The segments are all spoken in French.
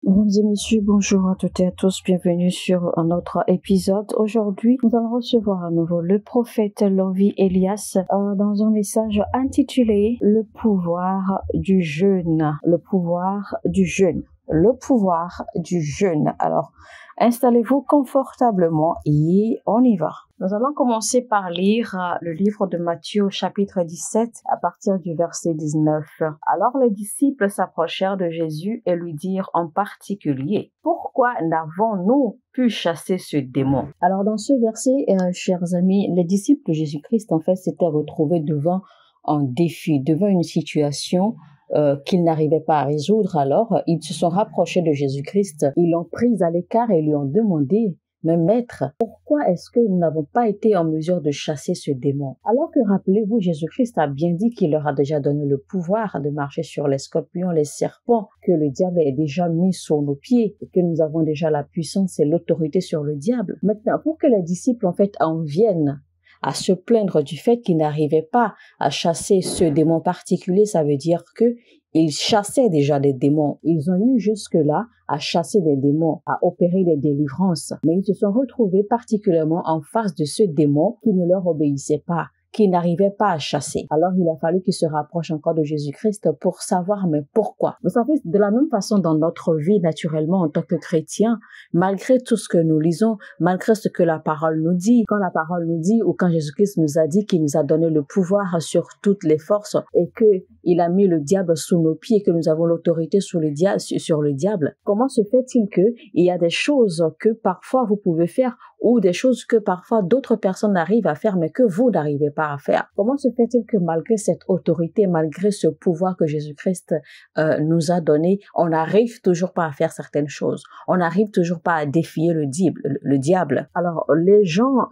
Mesdames et messieurs, bonjour à toutes et à tous, bienvenue sur un autre épisode. Aujourd'hui, nous allons recevoir à nouveau le prophète Lovie Elias dans un message intitulé « Le pouvoir du jeûne ». Le pouvoir du jeûne. Le pouvoir du jeûne. Alors, installez-vous confortablement et on y va. Nous allons commencer par lire le livre de Matthieu chapitre 17 à partir du verset 19. Alors les disciples s'approchèrent de Jésus et lui dirent en particulier: « Pourquoi n'avons-nous pu chasser ce démon ?» Alors dans ce verset, chers amis, les disciples de Jésus-Christ en fait s'étaient retrouvés devant un défi, devant une situation qu'ils n'arrivaient pas à résoudre. Alors, ils se sont rapprochés de Jésus-Christ, ils l'ont pris à l'écart et lui ont demandé: « Mais maître, pourquoi est-ce que nous n'avons pas été en mesure de chasser ce démon ?» Alors que, rappelez-vous, Jésus-Christ a bien dit qu'il leur a déjà donné le pouvoir de marcher sur les scorpions, les serpents, que le diable est déjà mis sous nos pieds et que nous avons déjà la puissance et l'autorité sur le diable. Maintenant, pour que les disciples en fait en viennent à se plaindre du fait qu'ils n'arrivaient pas à chasser ce démon particulier, ça veut dire que ils chassaient déjà des démons. Ils ont eu jusque-là à chasser des démons, à opérer des délivrances. Mais ils se sont retrouvés particulièrement en face de ce démon qui ne leur obéissait pas, qui n'arrivait pas à chasser. Alors, il a fallu qu'ils se rapprochent encore de Jésus-Christ pour savoir, mais pourquoi? Vous savez, de la même façon, dans notre vie, naturellement, en tant que chrétiens, malgré tout ce que nous lisons, malgré ce que la parole nous dit, quand la parole nous dit ou quand Jésus-Christ nous a dit qu'il nous a donné le pouvoir sur toutes les forces et qu'il a mis le diable sous nos pieds, que nous avons l'autorité sur le diable, comment se fait-il qu'il y a des choses que parfois vous pouvez faire ou des choses que parfois d'autres personnes arrivent à faire mais que vous n'arrivez pas à faire? Comment se fait-il que malgré cette autorité, malgré ce pouvoir que Jésus-Christ nous a donné, on n'arrive toujours pas à faire certaines choses? On n'arrive toujours pas à défier le diable. Alors, les gens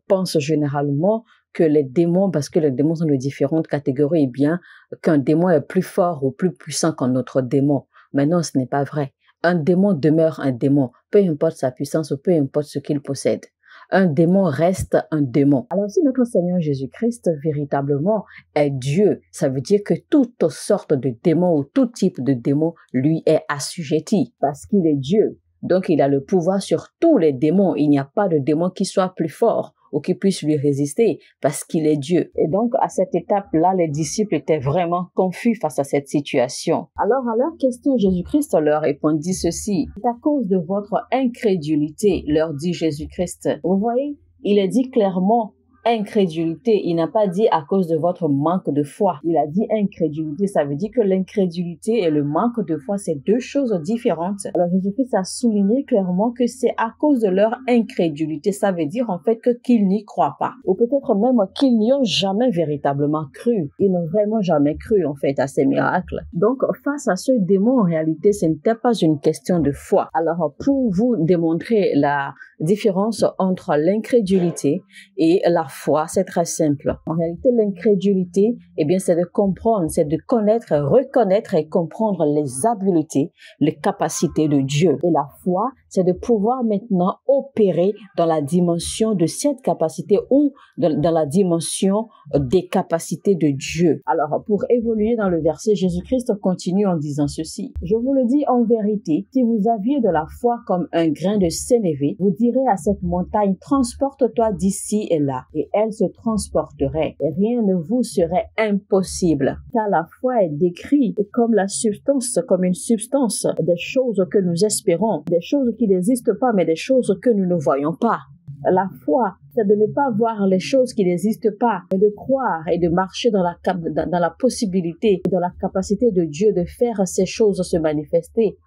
pensent généralement que les démons, parce que les démons sont de différentes catégories, eh bien, qu'un démon est plus fort ou plus puissant qu'un autre démon. Mais non, ce n'est pas vrai. Un démon demeure un démon, peu importe sa puissance ou peu importe ce qu'il possède. Un démon reste un démon. Alors si notre Seigneur Jésus-Christ véritablement est Dieu, ça veut dire que toutes sortes de démons ou tout type de démons lui est assujetti parce qu'il est Dieu. Donc il a le pouvoir sur tous les démons. Il n'y a pas de démon qui soit plus fort ou qui puisse lui résister parce qu'il est Dieu. Et donc, à cette étape-là, les disciples étaient vraiment confus face à cette situation. Alors, à leur question, Jésus-Christ leur répondit ceci: « C'est à cause de votre incrédulité, leur dit Jésus-Christ. » Vous voyez, il est dit clairement incrédulité. Il n'a pas dit à cause de votre manque de foi. Il a dit incrédulité. Ça veut dire que l'incrédulité et le manque de foi, c'est deux choses différentes. Alors Jésus-Christ a souligné clairement que c'est à cause de leur incrédulité. Ça veut dire en fait qu'ils n'y croient pas. Ou peut-être même qu'ils n'y ont jamais véritablement cru. Ils n'ont vraiment jamais cru en fait à ces miracles. Donc face à ce démon, en réalité, ce n'était pas une question de foi. Alors pour vous démontrer la différence entre l'incrédulité et la foi, c'est très simple. En réalité, l'incrédulité, eh bien, c'est de comprendre, c'est de connaître, reconnaître et comprendre les habiletés, les capacités de Dieu. Et la foi, c'est de pouvoir maintenant opérer dans la dimension de cette capacité ou dans la dimension des capacités de Dieu. Alors, pour évoluer dans le verset, Jésus-Christ continue en disant ceci: « Je vous le dis en vérité, si vous aviez de la foi comme un grain de sénévé, vous direz à cette montagne: transporte-toi d'ici et là, et elle se transporterait, et rien ne vous serait impossible. » Car la foi est décrite comme la substance, comme une substance des choses que nous espérons, des choses qui n'existent pas, mais des choses que nous ne voyons pas. La foi, c'est de ne pas voir les choses qui n'existent pas, mais de croire et de marcher dans la possibilité, dans la capacité de Dieu de faire ces choses se manifester.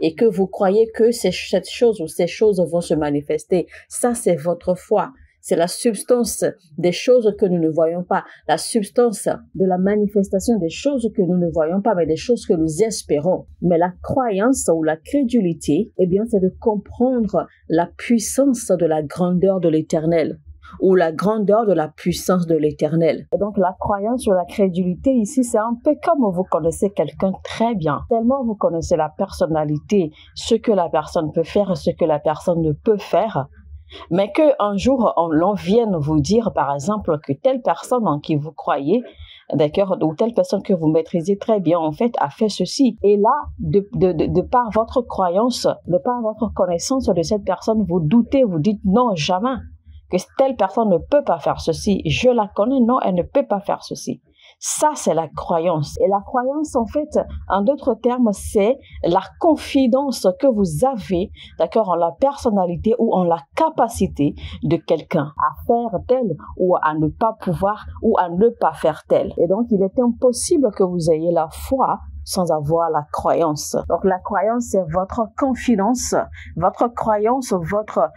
Et que vous croyez que cette chose ou ces choses vont se manifester. Ça, c'est votre foi. C'est la substance des choses que nous ne voyons pas, la substance de la manifestation des choses que nous ne voyons pas, mais des choses que nous espérons. Mais la croyance ou la crédulité, eh bien, c'est de comprendre la puissance de la grandeur de l'Éternel ou la grandeur de la puissance de l'Éternel. Et donc, la croyance ou la crédulité ici, c'est un peu comme vous connaissez quelqu'un très bien. Tellement vous connaissez la personnalité, ce que la personne peut faire et ce que la personne ne peut faire. Mais qu'un jour, l'on vienne vous dire, par exemple, que telle personne en qui vous croyez d'accord, ou telle personne que vous maîtrisez très bien, en fait, a fait ceci. Et là, de par votre croyance, de par votre connaissance de cette personne, vous doutez, vous dites non, jamais, que telle personne ne peut pas faire ceci. Je la connais, non, elle ne peut pas faire ceci. Ça, c'est la croyance. Et la croyance, en fait, en d'autres termes, c'est la confidence que vous avez, d'accord, en la personnalité ou en la capacité de quelqu'un à faire tel ou à ne pas pouvoir ou à ne pas faire tel. Et donc, il est impossible que vous ayez la foi sans avoir la croyance. Donc, la croyance, c'est votre confidence, votre croyance, votre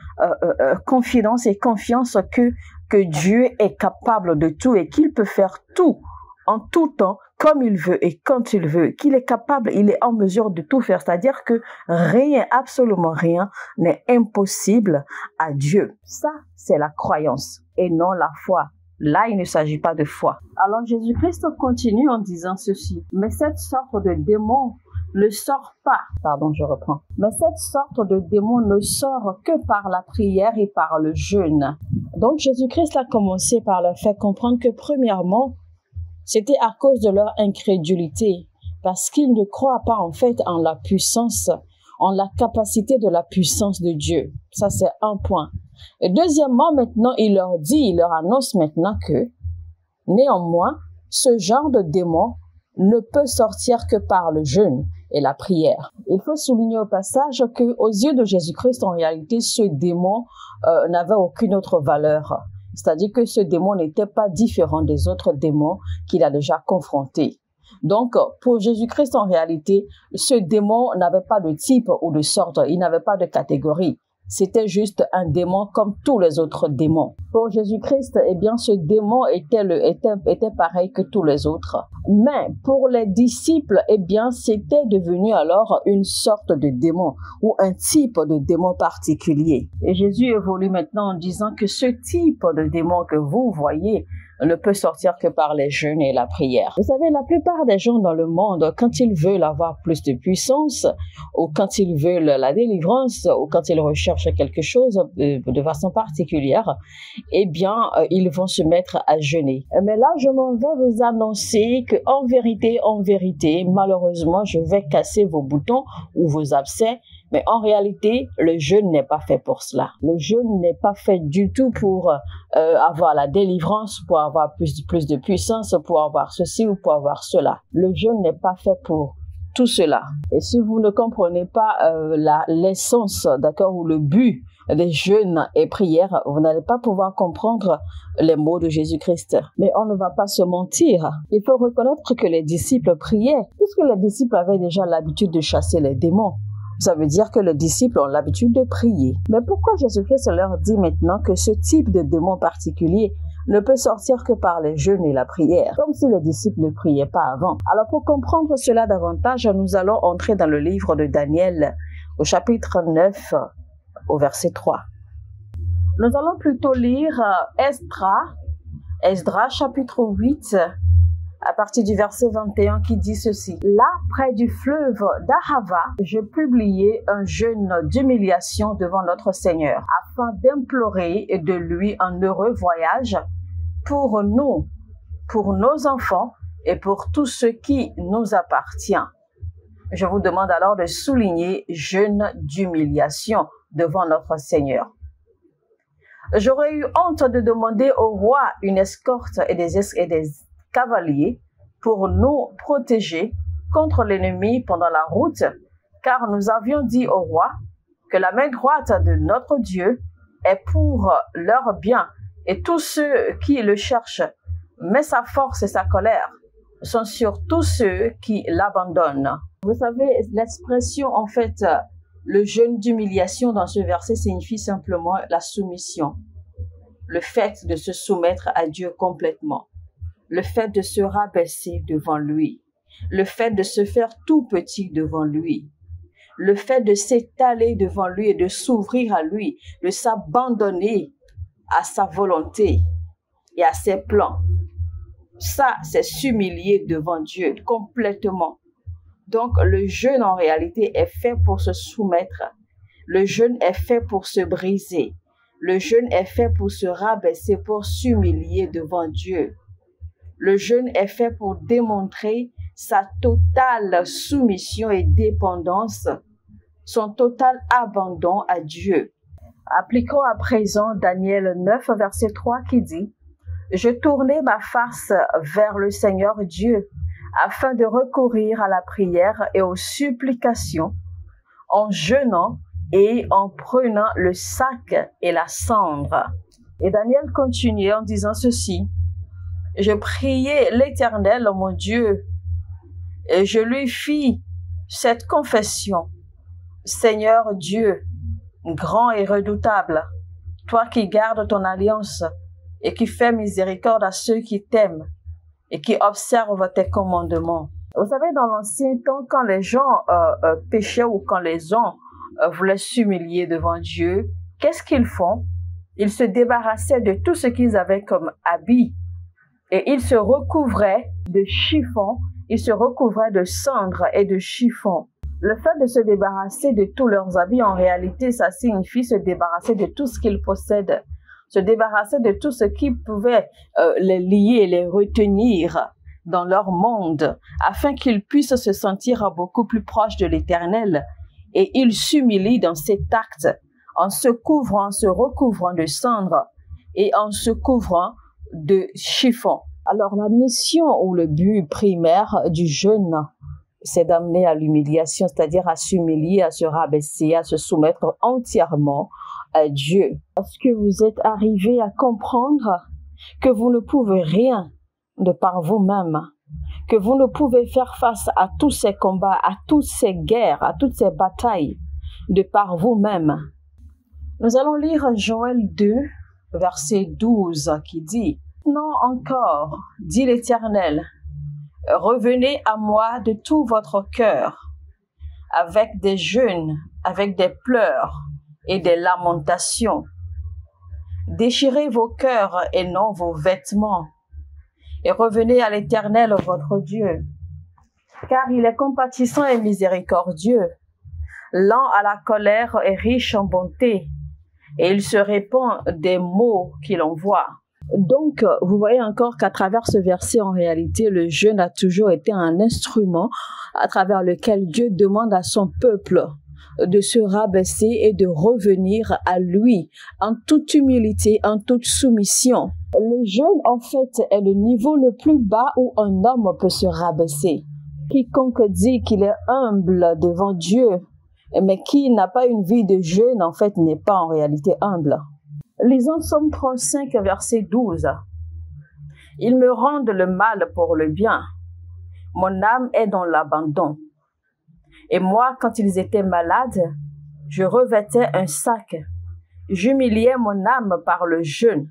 confidence et confiance que Dieu est capable de tout et qu'il peut faire tout en tout temps, comme il veut et quand il veut, qu'il est capable, il est en mesure de tout faire. C'est-à-dire que rien, absolument rien, n'est impossible à Dieu. Ça, c'est la croyance et non la foi. Là, il ne s'agit pas de foi. Alors, Jésus-Christ continue en disant ceci. Mais cette sorte de démon ne sort pas. Pardon, je reprends. Mais cette sorte de démon ne sort que par la prière et par le jeûne. Donc, Jésus-Christ a commencé par leur faire comprendre que premièrement, c'était à cause de leur incrédulité, parce qu'ils ne croient pas en fait en la puissance, en la capacité de la puissance de Dieu. Ça, c'est un point. Et deuxièmement, maintenant, il leur annonce maintenant que, néanmoins, ce genre de démon ne peut sortir que par le jeûne et la prière. Il faut souligner au passage que, aux yeux de Jésus-Christ, en réalité, ce démon n'avait aucune autre valeur. C'est-à-dire que ce démon n'était pas différent des autres démons qu'il a déjà confrontés. Donc, pour Jésus-Christ, en réalité, ce démon n'avait pas de type ou de sorte, il n'avait pas de catégorie. C'était juste un démon comme tous les autres démons. Pour Jésus-Christ, eh bien, ce démon était pareil que tous les autres. Mais pour les disciples, eh bien, c'était devenu alors une sorte de démon ou un type de démon particulier. Et Jésus évolue maintenant en disant que ce type de démon que vous voyez ne peut sortir que par les jeûnes et la prière. Vous savez, la plupart des gens dans le monde, quand ils veulent avoir plus de puissance, ou quand ils veulent la délivrance, ou quand ils recherchent quelque chose de façon particulière, eh bien, ils vont se mettre à jeûner. Mais là, je m'en vais vous annoncer que en vérité, malheureusement, je vais casser vos boutons ou vos abcès. Mais en réalité, le jeûne n'est pas fait pour cela. Le jeûne n'est pas fait du tout pour avoir la délivrance, pour avoir plus de puissance, pour avoir ceci ou pour avoir cela. Le jeûne n'est pas fait pour tout cela. Et si vous ne comprenez pas l'essence, d'accord, ou le but des jeûnes et prières, vous n'allez pas pouvoir comprendre les mots de Jésus-Christ. Mais on ne va pas se mentir. Il faut reconnaître que les disciples priaient, puisque les disciples avaient déjà l'habitude de chasser les démons. Ça veut dire que les disciples ont l'habitude de prier. Mais pourquoi Jésus-Christ leur dit maintenant que ce type de démon particulier ne peut sortir que par les jeûnes et la prière, comme si les disciples ne priaient pas avant? Alors pour comprendre cela davantage, nous allons entrer dans le livre de Daniel, au chapitre 9, au verset 3. Nous allons plutôt lire Esdras chapitre 8, à partir du verset 21 qui dit ceci. Là, près du fleuve d'Ahava, je publiai un jeûne d'humiliation devant notre Seigneur, afin d'implorer de lui un heureux voyage pour nous, pour nos enfants et pour tout ce qui nous appartient. Je vous demande alors de souligner jeûne d'humiliation devant notre Seigneur. J'aurais eu honte de demander au roi une escorte et des cavaliers pour nous protéger contre l'ennemi pendant la route, car nous avions dit au roi que la main droite de notre Dieu est pour leur bien, et tous ceux qui le cherchent, mais sa force et sa colère sont sur tous ceux qui l'abandonnent. Vous savez, l'expression en fait, le jeûne d'humiliation dans ce verset signifie simplement la soumission, le fait de se soumettre à Dieu complètement. Le fait de se rabaisser devant lui, le fait de se faire tout petit devant lui, le fait de s'étaler devant lui et de s'ouvrir à lui, de s'abandonner à sa volonté et à ses plans. Ça, c'est s'humilier devant Dieu complètement. Donc, le jeûne en réalité est fait pour se soumettre. Le jeûne est fait pour se briser. Le jeûne est fait pour se rabaisser, pour s'humilier devant Dieu. Le jeûne est fait pour démontrer sa totale soumission et dépendance, son total abandon à Dieu. Appliquons à présent Daniel 9, verset 3 qui dit « Je tournai ma face vers le Seigneur Dieu afin de recourir à la prière et aux supplications en jeûnant et en prenant le sac et la cendre. » Et Daniel continuait en disant ceci « Je priai l'Éternel, mon Dieu, et je lui fis cette confession. Seigneur Dieu, grand et redoutable, toi qui gardes ton alliance et qui fais miséricorde à ceux qui t'aiment et qui observent tes commandements. » Vous savez, dans l'ancien temps, quand les gens péchaient ou quand les gens voulaient s'humilier devant Dieu, qu'est-ce qu'ils font? Ils se débarrassaient de tout ce qu'ils avaient comme habit et ils se recouvraient de chiffons, ils se recouvraient de cendres et de chiffons. Le fait de se débarrasser de tous leurs habits, en réalité, ça signifie se débarrasser de tout ce qu'ils possèdent, se débarrasser de tout ce qui pouvait les lier, les retenir dans leur monde, afin qu'ils puissent se sentir beaucoup plus proches de l'Éternel. Et ils s'humilient dans cet acte, en se couvrant, en se recouvrant de cendres et en se couvrant de chiffons. Alors la mission ou le but primaire du jeûne, c'est d'amener à l'humiliation, c'est-à-dire à s'humilier, à se rabaisser, à se soumettre entièrement à Dieu. Est-ce que vous êtes arrivé à comprendre que vous ne pouvez rien de par vous-même, que vous ne pouvez faire face à tous ces combats, à toutes ces guerres, à toutes ces batailles de par vous-même? Nous allons lire Joël 2, verset 12, qui dit « Non encore, dit l'Éternel, revenez à moi de tout votre cœur, avec des jeûnes, avec des pleurs et des lamentations. Déchirez vos cœurs et non vos vêtements, et revenez à l'Éternel votre Dieu, car il est compatissant et miséricordieux, lent à la colère et riche en bonté, et il se répand des maux qu'il envoie. » Donc, vous voyez encore qu'à travers ce verset, en réalité, le jeûne a toujours été un instrument à travers lequel Dieu demande à son peuple de se rabaisser et de revenir à lui en toute humilité, en toute soumission. Le jeûne, en fait, est le niveau le plus bas où un homme peut se rabaisser. Quiconque dit qu'il est humble devant Dieu, mais qui n'a pas une vie de jeûne, en fait, n'est pas en réalité humble. Lisons Psaume 35, verset 12. « Ils me rendent le mal pour le bien. Mon âme est dans l'abandon. Et moi, quand ils étaient malades, je revêtais un sac. J'humiliais mon âme par le jeûne.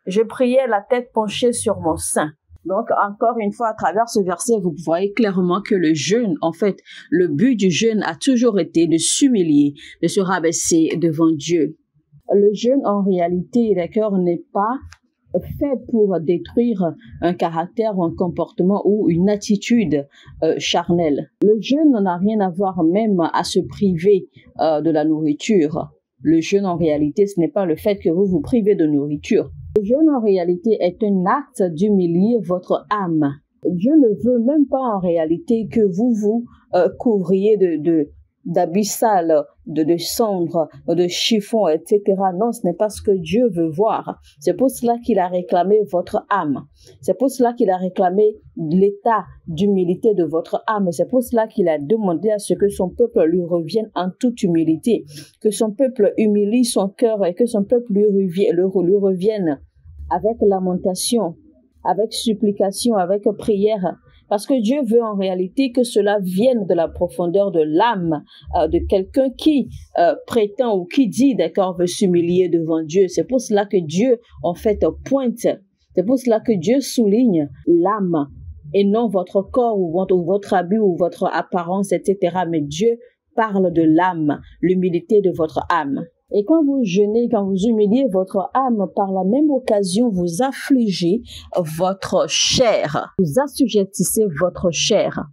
Je priais la tête penchée sur mon sein. » Donc, encore une fois, à travers ce verset, vous voyez clairement que le jeûne, en fait, le but du jeûne a toujours été de s'humilier, de se rabaisser devant Dieu. Le jeûne, en réalité, d'accord, n'est pas fait pour détruire un caractère, un comportement ou une attitude charnelle. Le jeûne n'a rien à voir même à se priver de la nourriture. Le jeûne, en réalité, ce n'est pas le fait que vous vous privez de nourriture. Le jeûne, en réalité, est un acte d'humilier votre âme. Dieu ne veut même pas, en réalité, que vous vous couvriez d'habits sales, de cendres, de chiffons, etc. Non, ce n'est pas ce que Dieu veut voir. C'est pour cela qu'il a réclamé votre âme. C'est pour cela qu'il a réclamé l'état d'humilité de votre âme. Et c'est pour cela qu'il a demandé à ce que son peuple lui revienne en toute humilité. Que son peuple humilie son cœur et que son peuple lui revienne avec lamentation, avec supplication, avec prière. Parce que Dieu veut en réalité que cela vienne de la profondeur de l'âme de quelqu'un qui prétend ou qui dit, d'accord, veut s'humilier devant Dieu. C'est pour cela que Dieu, en fait, pointe. C'est pour cela que Dieu souligne l'âme et non votre corps ou votre habit ou votre apparence, etc. Mais Dieu parle de l'âme, l'humilité de votre âme. Et quand vous jeûnez, quand vous humiliez votre âme, par la même occasion, vous affligez votre chair. Vous assujettissez votre chair.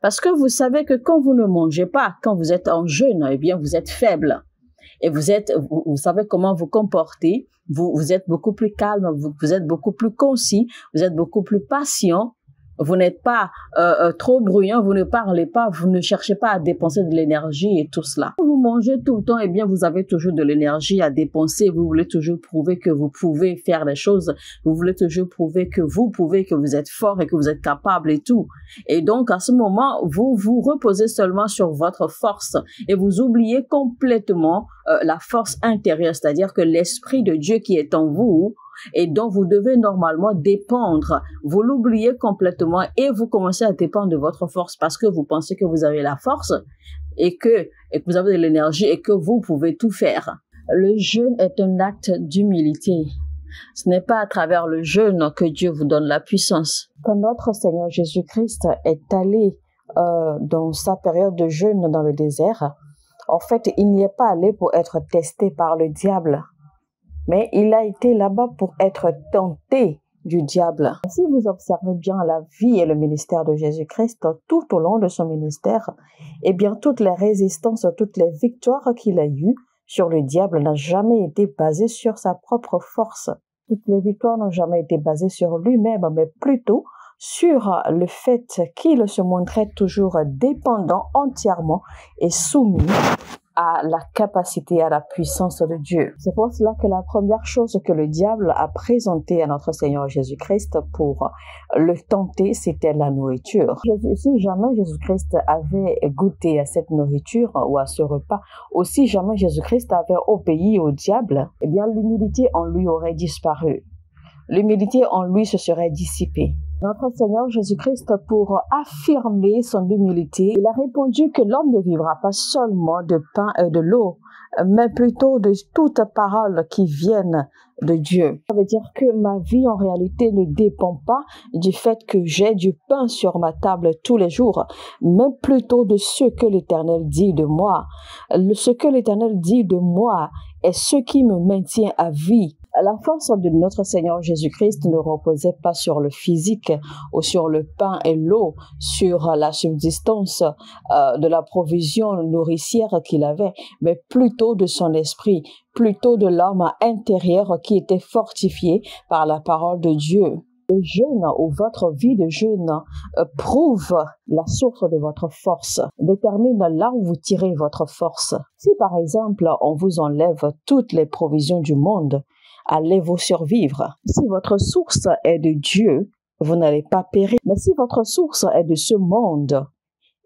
Parce que vous savez que quand vous ne mangez pas, quand vous êtes en jeûne, eh bien, vous êtes faible. et vous savez comment vous comporter, vous êtes beaucoup plus calme, vous êtes beaucoup plus concis, vous êtes beaucoup plus patient. Vous n'êtes pas trop bruyant, vous ne parlez pas, vous ne cherchez pas à dépenser de l'énergie et tout cela. Vous mangez tout le temps, eh bien vous avez toujours de l'énergie à dépenser, vous voulez toujours prouver que vous pouvez faire les choses, vous voulez toujours prouver que vous pouvez, que vous êtes fort et que vous êtes capable et tout. Et donc à ce moment, vous vous reposez seulement sur votre force et vous oubliez complètement la force intérieure, c'est-à-dire que l'Esprit de Dieu qui est en vous, et dont vous devez normalement dépendre. Vous l'oubliez complètement et vous commencez à dépendre de votre force parce que vous pensez que vous avez la force et que vous avez de l'énergie et que vous pouvez tout faire. Le jeûne est un acte d'humilité. Ce n'est pas à travers le jeûne que Dieu vous donne la puissance. Quand notre Seigneur Jésus-Christ est allé dans sa période de jeûne dans le désert, en fait, il n'y est pas allé pour être testé par le diable. Mais il a été là-bas pour être tenté du diable. Si vous observez bien la vie et le ministère de Jésus-Christ, tout au long de son ministère, eh bien, toutes les résistances, toutes les victoires qu'il a eues sur le diable n'ont jamais été basées sur sa propre force. Toutes les victoires n'ont jamais été basées sur lui-même, mais plutôt sur le fait qu'il se montrait toujours dépendant entièrement et soumis à la capacité, à la puissance de Dieu. C'est pour cela que la première chose que le diable a présentée à notre Seigneur Jésus-Christ pour le tenter, c'était la nourriture. Si jamais Jésus-Christ avait goûté à cette nourriture ou à ce repas, ou si jamais Jésus-Christ avait obéi au diable, eh bien l'humilité en lui aurait disparu. L'humilité en lui se serait dissipée. Notre Seigneur Jésus-Christ, pour affirmer son humilité, il a répondu que l'homme ne vivra pas seulement de pain et de l'eau, mais plutôt de toute parole qui vienne de Dieu. Ça veut dire que ma vie en réalité ne dépend pas du fait que j'ai du pain sur ma table tous les jours, mais plutôt de ce que l'Éternel dit de moi. Ce que l'Éternel dit de moi est ce qui me maintient à vie. La force de notre Seigneur Jésus-Christ ne reposait pas sur le physique ou sur le pain et l'eau, sur la subsistance de la provision nourricière qu'il avait, mais plutôt de son esprit, plutôt de l'homme intérieur qui était fortifié par la parole de Dieu. Le jeûne ou votre vie de jeûne prouve la source de votre force, détermine là où vous tirez votre force. Si par exemple on vous enlève toutes les provisions du monde, allez-vous survivre? Si votre source est de Dieu, vous n'allez pas périr. Mais si votre source est de ce monde,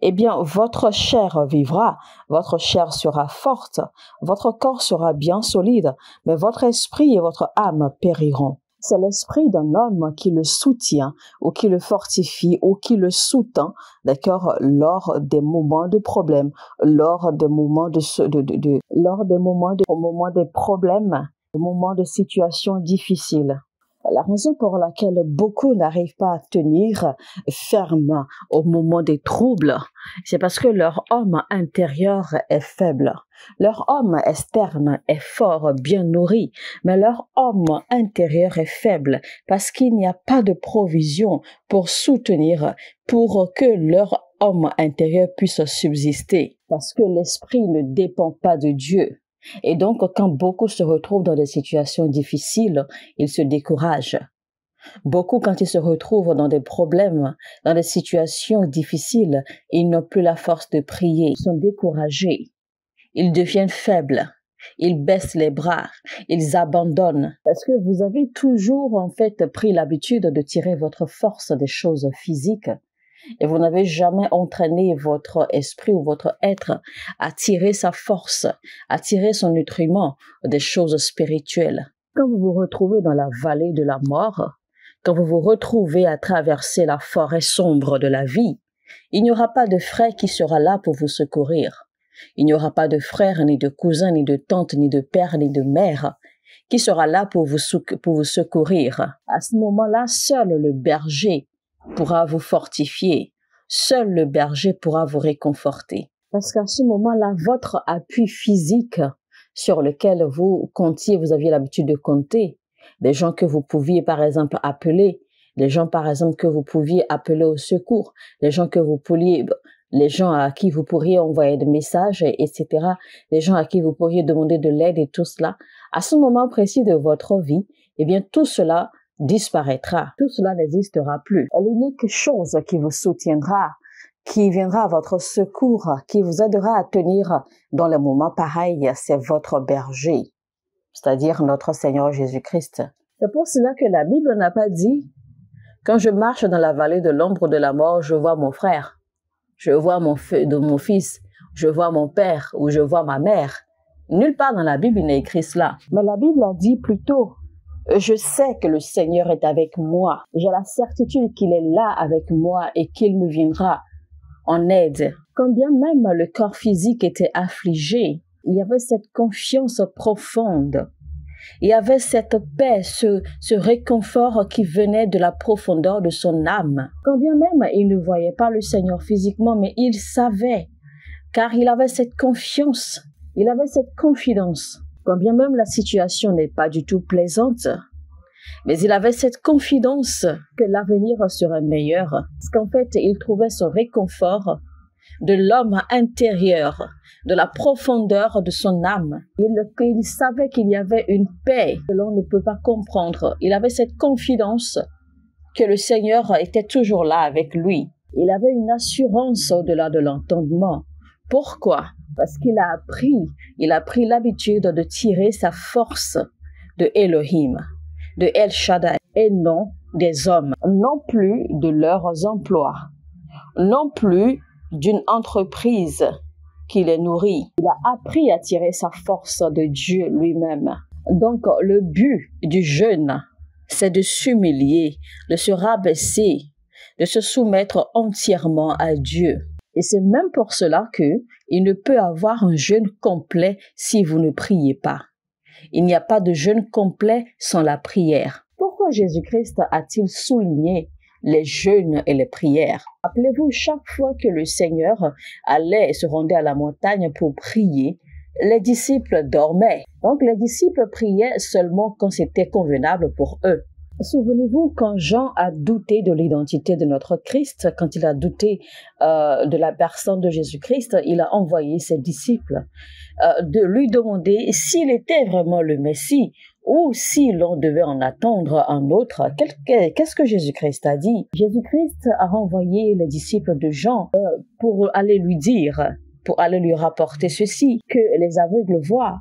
eh bien, votre chair vivra, votre chair sera forte, votre corps sera bien solide, mais votre esprit et votre âme périront. C'est l'esprit d'un homme qui le soutient, ou qui le fortifie, ou qui le sous-tend, d'accord, lors des moments de problème, lors des moments des problèmes, au moment de situations difficiles. La raison pour laquelle beaucoup n'arrivent pas à tenir ferme au moment des troubles, c'est parce que leur homme intérieur est faible. Leur homme externe est fort, bien nourri, mais leur homme intérieur est faible parce qu'il n'y a pas de provision pour soutenir, pour que leur homme intérieur puisse subsister. Parce que l'esprit ne dépend pas de Dieu. Et donc, quand beaucoup se retrouvent dans des situations difficiles, ils se découragent. Beaucoup, quand ils se retrouvent dans des problèmes, dans des situations difficiles, ils n'ont plus la force de prier. Ils sont découragés. Ils deviennent faibles. Ils baissent les bras. Ils abandonnent. Parce que vous avez toujours, en fait, pris l'habitude de tirer votre force des choses physiques. Et vous n'avez jamais entraîné votre esprit ou votre être à tirer sa force, à tirer son nutriment des choses spirituelles. Quand vous vous retrouvez dans la vallée de la mort, quand vous vous retrouvez à traverser la forêt sombre de la vie, il n'y aura pas de frère qui sera là pour vous secourir. Il n'y aura pas de frère, ni de cousin, ni de tante, ni de père, ni de mère qui sera là pour vous secourir. À ce moment-là, seul le berger pourra vous fortifier. Seul le berger pourra vous réconforter. Parce qu'à ce moment-là, votre appui physique sur lequel vous comptiez, vous aviez l'habitude de compter, des gens que vous pouviez par exemple appeler, les gens par exemple que vous pouviez appeler au secours, les gens que vous pouviez les gens à qui vous pourriez envoyer des messages, etc., les gens à qui vous pourriez demander de l'aide et tout cela, à ce moment précis de votre vie, eh bien, tout cela disparaîtra. Tout cela n'existera plus. L'unique chose qui vous soutiendra, qui viendra à votre secours, qui vous aidera à tenir dans les moments pareils, c'est votre berger, c'est-à-dire notre Seigneur Jésus-Christ. C'est pour cela que la Bible n'a pas dit « Quand je marche dans la vallée de l'ombre de la mort, je vois mon frère, je vois mon fils, je vois mon père ou je vois ma mère. » Nulle part dans la Bible il n'est écrit cela. Mais la Bible a dit plutôt « Je sais que le Seigneur est avec moi. J'ai la certitude qu'il est là avec moi et qu'il me viendra en aide. » Quand bien même le corps physique était affligé, il y avait cette confiance profonde. Il y avait cette paix, ce réconfort qui venait de la profondeur de son âme. Quand bien même il ne voyait pas le Seigneur physiquement, mais il savait, car il avait cette confiance, il avait cette confidence. Quand bien même la situation n'est pas du tout plaisante, mais il avait cette confidence que l'avenir serait meilleur. Parce qu'en fait, il trouvait son réconfort de l'homme intérieur, de la profondeur de son âme. Il savait qu'il y avait une paix que l'on ne peut pas comprendre. Il avait cette confidence que le Seigneur était toujours là avec lui. Il avait une assurance au-delà de l'entendement. Pourquoi? Parce qu'il a pris l'habitude de tirer sa force de Elohim, de El Shaddai, et non des hommes, non plus de leurs emplois, non plus d'une entreprise qui les nourrit. Il a appris à tirer sa force de Dieu lui-même. Donc, le but du jeûne, c'est de s'humilier, de se rabaisser, de se soumettre entièrement à Dieu. Et c'est même pour cela qu'il ne peut avoir un jeûne complet si vous ne priez pas. Il n'y a pas de jeûne complet sans la prière. Pourquoi Jésus-Christ a-t-il souligné les jeûnes et les prières? Rappelez-vous, chaque fois que le Seigneur allait et se rendait à la montagne pour prier, les disciples dormaient. Donc les disciples priaient seulement quand c'était convenable pour eux. Souvenez-vous, quand Jean a douté de l'identité de notre Christ, quand il a douté de la personne de Jésus-Christ, il a envoyé ses disciples de lui demander s'il était vraiment le Messie ou si l'on devait en attendre un autre. Qu'est-ce que Jésus-Christ a dit? Jésus-Christ a renvoyé les disciples de Jean pour aller lui dire, pour aller lui rapporter ceci, que les aveugles voient,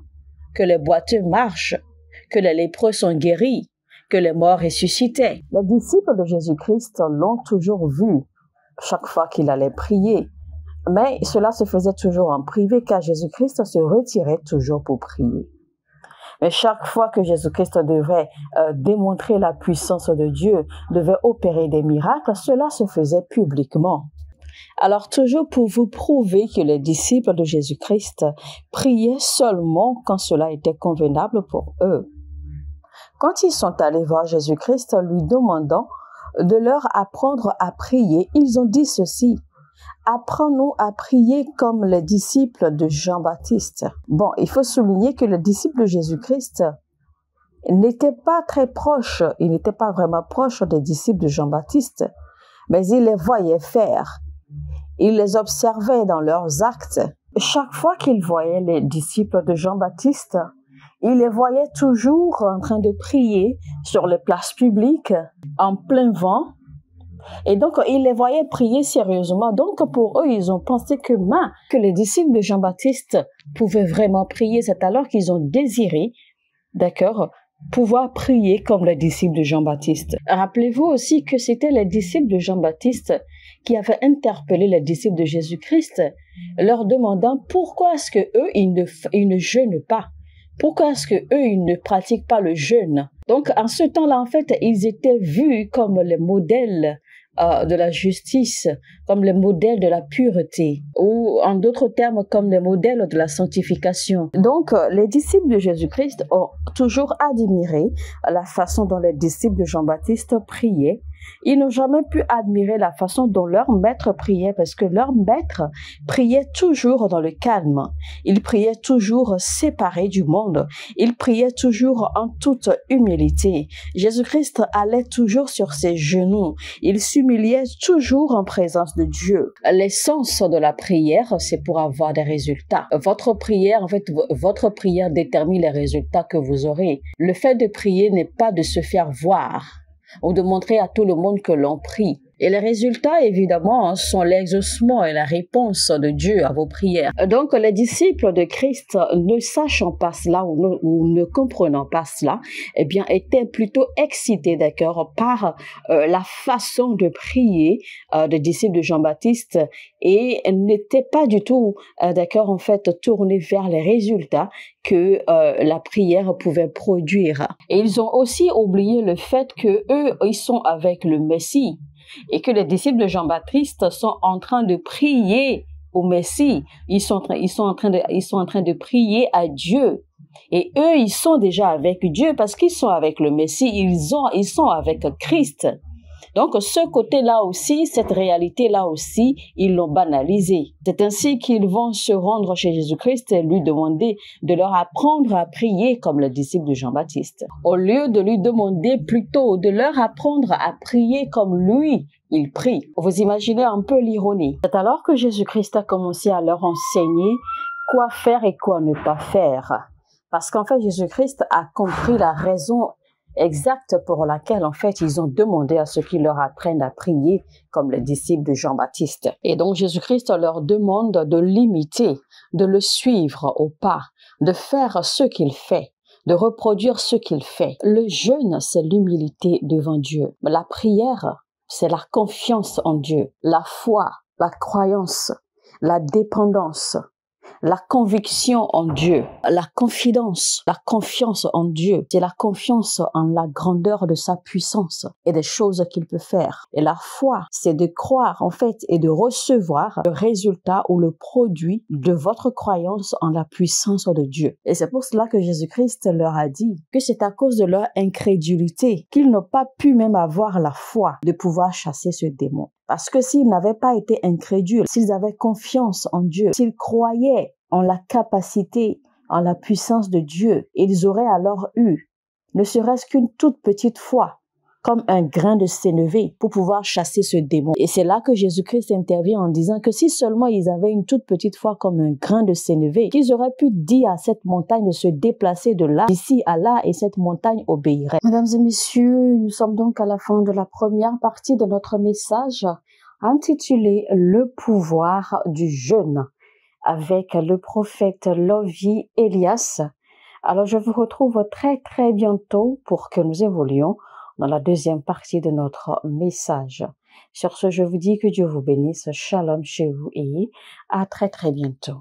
que les boiteux marchent, que les lépreux sont guéris, que les morts ressuscitaient. Les disciples de Jésus-Christ l'ont toujours vu chaque fois qu'il allait prier. Mais cela se faisait toujours en privé car Jésus-Christ se retirait toujours pour prier. Mais chaque fois que Jésus-Christ devait démontrer la puissance de Dieu, devait opérer des miracles, cela se faisait publiquement. Alors toujours pour vous prouver que les disciples de Jésus-Christ priaient seulement quand cela était convenable pour eux. Quand ils sont allés voir Jésus-Christ lui demandant de leur apprendre à prier, ils ont dit ceci: « Apprends-nous à prier comme les disciples de Jean-Baptiste. » Bon, il faut souligner que les disciples de Jésus-Christ n'étaient pas très proches, ils n'étaient pas vraiment proches des disciples de Jean-Baptiste, mais ils les voyaient faire. Ils les observaient dans leurs actes. Chaque fois qu'ils voyaient les disciples de Jean-Baptiste, ils les voyaient toujours en train de prier sur les places publiques, en plein vent. Et donc, ils les voyaient prier sérieusement. Donc, pour eux, ils ont pensé que les disciples de Jean-Baptiste pouvaient vraiment prier. C'est alors qu'ils ont désiré, d'accord, pouvoir prier comme les disciples de Jean-Baptiste. Rappelez-vous aussi que c'était les disciples de Jean-Baptiste qui avaient interpellé les disciples de Jésus-Christ, leur demandant pourquoi est-ce que eux ils ne jeûnent pas. Pourquoi est-ce que eux ils ne pratiquent pas le jeûne? Donc, en ce temps-là, en fait, ils étaient vus comme les modèles de la justice, comme les modèles de la pureté, ou en d'autres termes, comme les modèles de la sanctification. Donc, les disciples de Jésus-Christ ont toujours admiré la façon dont les disciples de Jean-Baptiste priaient, Ils n'ont jamais pu admirer la façon dont leur maître priait parce que leur maître priait toujours dans le calme. Il priait toujours séparé du monde. Il priait toujours en toute humilité. Jésus-Christ allait toujours sur ses genoux. Il s'humiliait toujours en présence de Dieu. L'essence de la prière, c'est pour avoir des résultats. Votre prière, en fait, votre prière détermine les résultats que vous aurez. Le fait de prier n'est pas de se faire voir ou de montrer à tout le monde que l'on prie. Et les résultats, évidemment, sont l'exaucement et la réponse de Dieu à vos prières. Donc, les disciples de Christ, ne sachant pas cela ou ne comprenant pas cela, eh bien, étaient plutôt excités, d'accord, par la façon de prier des disciples de Jean-Baptiste et n'étaient pas du tout, d'accord, en fait, tournés vers les résultats que la prière pouvait produire. Et ils ont aussi oublié le fait que eux, ils sont avec le Messie. Et que les disciples de Jean-Baptiste sont en train de prier au Messie. Ils sont en train de prier à Dieu. Et eux, ils sont déjà avec Dieu parce qu'ils sont avec le Messie. Ils sont avec Christ. Donc, ce côté-là aussi, cette réalité-là aussi, ils l'ont banalisé. C'est ainsi qu'ils vont se rendre chez Jésus-Christ et lui demander de leur apprendre à prier comme les disciples de Jean-Baptiste. Au lieu de lui demander plutôt de leur apprendre à prier comme lui, il prie. Vous imaginez un peu l'ironie. C'est alors que Jésus-Christ a commencé à leur enseigner quoi faire et quoi ne pas faire. Parce qu'en fait, Jésus-Christ a compris la raison exacte pour laquelle, en fait, ils ont demandé à ceux qui leur apprennent à prier comme les disciples de Jean-Baptiste. Et donc, Jésus-Christ leur demande de l'imiter, de le suivre au pas, de faire ce qu'il fait, de reproduire ce qu'il fait. Le jeûne, c'est l'humilité devant Dieu. La prière, c'est la confiance en Dieu, la foi, la croyance, la dépendance, la conviction en Dieu, la confidence, la confiance en Dieu. C'est la confiance en la grandeur de sa puissance et des choses qu'il peut faire. Et la foi, c'est de croire en fait et de recevoir le résultat ou le produit de votre croyance en la puissance de Dieu. Et c'est pour cela que Jésus-Christ leur a dit que c'est à cause de leur incrédulité qu'ils n'ont pas pu même avoir la foi de pouvoir chasser ce démon. Parce que s'ils n'avaient pas été incrédules, s'ils avaient confiance en Dieu, s'ils croyaient en la capacité, en la puissance de Dieu, ils auraient alors eu, ne serait-ce qu'une toute petite foi, comme un grain de sénévé pour pouvoir chasser ce démon. Et c'est là que Jésus-Christ intervient en disant que si seulement ils avaient une toute petite foi comme un grain de sénévé, qu'ils auraient pu dire à cette montagne de se déplacer de là, d'ici à là, et cette montagne obéirait. Mesdames et messieurs, nous sommes donc à la fin de la première partie de notre message intitulé « Le pouvoir du jeûne » avec le prophète Lovie Elias. Alors, je vous retrouve très très bientôt pour que nous évoluions dans la deuxième partie de notre message. Sur ce, je vous dis que Dieu vous bénisse, shalom chez vous et à très très bientôt.